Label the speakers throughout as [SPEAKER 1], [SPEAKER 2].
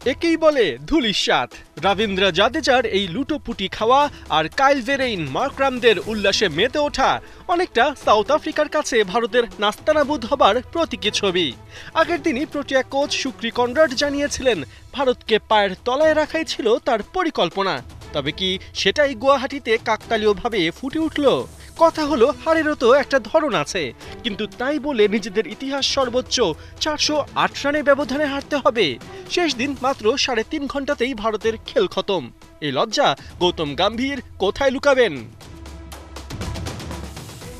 [SPEAKER 1] একেই বলে ধুলিস্বাদ। রবীন্দ্র জাদেজার এই লুটোপুটি খাওয়া আর কাইল ভেরেইন মার্করামদের উল্লাসে মেতে ওঠা অনেকটা সাউথ আফ্রিকার কাছে ভারতের নাস্তানাবুদ হবার প্রতীকী ছবি। আগের দিনই প্রোটিয়া কোচ শুক্রি কনরাড জানিয়েছিলেন ভারতকে পায়ের তলায় রাখাই ছিল তার পরিকল্পনা। তবে কি সেটাই গুয়াহাটিতে কাকতালীয়ভাবে ফুটে উঠল? কথা হলো হারেরও তো একটা ধরন আছে, কিন্তু তাই বলে নিজেদের ইতিহাস সর্বোচ্চ 408 রানের ব্যবধানে হারতে হবে? শেষ দিন মাত্র 3.5 ঘন্টাতেই ভারতের খেল খতম। এই লজ্জা গৌতম গম্ভীর কোথায় লুকাবেন?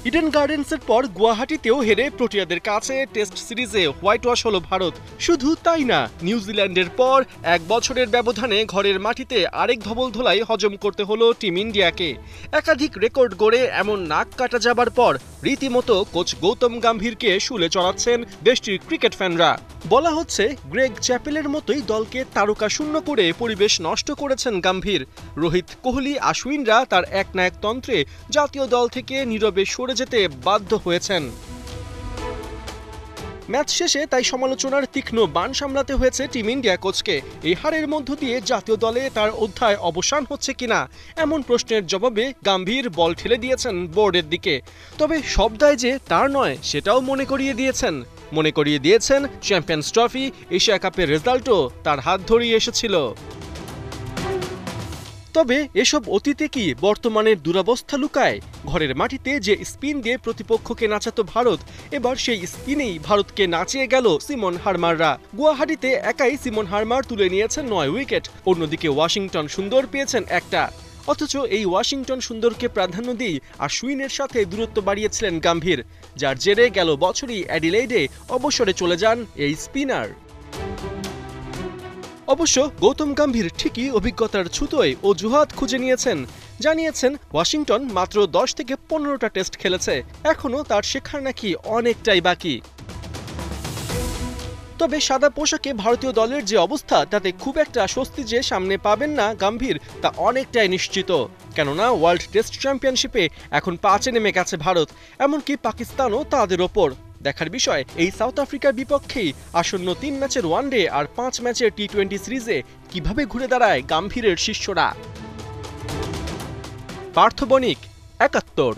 [SPEAKER 1] ইডেন গার্ডেন্সের পর গুয়াহাটিতেও হেরে প্রোটিয়াদের কাছে টেস্ট সিরিজে হোয়াইট ওয়াশ হলো ভারত। শুধু তাই না, নিউজিল্যান্ডের পর 1 বছরের ব্যবধানে ঘরের মাটিতে আরেক ধবলধোলাই হজম করতে হলো টিম ইন্ডিয়াকে। একাধিক রেকর্ড গড়ে এমন নাক কাটা যাবার পর রীতিমতো কোচ গৌতম গম্ভীরকে শুলে চড়াচ্ছেন দেশটির ক্রিকেট ফ্যানরা। বলা হচ্ছে গ্রেগ চ্যাপেলের মতোই দলকে তারকা শূন্য করে পরিবেশ নষ্ট করেছেন গম্ভীর। রোহিত, কোহলি, আশ্বিনরা তার একনায়ক তন্ত্রে জাতীয় দল থেকে নীরবে সরে যেতে বাধ্য হয়েছেন। ম্যাচ শেষে তাই সমালোচনার তীক্ষ্ণ বাণ সামলাতে হয়েছে টিম ইন্ডিয়া কোচকে। এই হারের মধ্য দিয়ে জাতীয় দলে তার অধ্যায় অবসান হচ্ছে কিনা এমন প্রশ্নের জবাবে গম্ভীর বল ঠেলে দিয়েছেন বোর্ডের দিকে। তবে সব দায় যে তার নয় সেটাও মনে করিয়ে দিয়েছেন চ্যাম্পিয়ন্স ট্রফি, এশিয়া কাপের রেজাল্টও তার হাত ধরেই এসেছিল। তবে এসব অতীতে কি বর্তমানের দুরবস্থা লুকায়? ঘরের মাটিতে যে স্পিন দিয়ে প্রতিপক্ষকে নাচাতো ভারত, এবার সেই স্পিনেই ভারতকে নাচিয়ে গেল সিমন হারমাররা। গুয়াহাটিতে একাই সিমন হারমার তুলে নিয়েছেন 9 উইকেট, অন্যদিকে ওয়াশিংটন সুন্দর পেয়েছেন একটা। অথচ এই ওয়াশিংটন সুন্দরকে প্রাধান্য দিয়ে আশ্বিনের সাথে দূরত্ব বাড়িয়েছিলেন গম্ভীর, যার জেরে গেল বছরই অ্যাডিলেইডে অবসরে চলে যান এই স্পিনার। অবশ্য গৌতম গম্ভীর ঠিকই অভিজ্ঞতার ছুতোয় অজুহাত খুঁজে নিয়েছেন। জানিয়েছেন ওয়াশিংটন মাত্র 10 থেকে 15টা টেস্ট খেলেছে, এখনও তার শেখার নাকি অনেকটাই বাকি। তবে সাদা পোশাকে ভারতীয় দলের যে অবস্থা, তাতে খুব একটা স্বস্তি যে সামনে পাবেন না গম্ভীর তা অনেকটাই নিশ্চিত। কেননা ওয়ার্ল্ড টেস্ট চ্যাম্পিয়নশিপে এখন 5-এ নেমে গেছে ভারত, এমনকি পাকিস্তানও তাদের ওপর। দেখার বিষয় এই সাউথ আফ্রিকার বিপক্ষেই আসন্ন 3 ম্যাচের ওয়ানডে আর 5 ম্যাচের টি20 সিরিজে কিভাবে ঘুরে দাঁড়ায় গম্ভীরের শিষ্যরা। পার্থ বণিক, 71।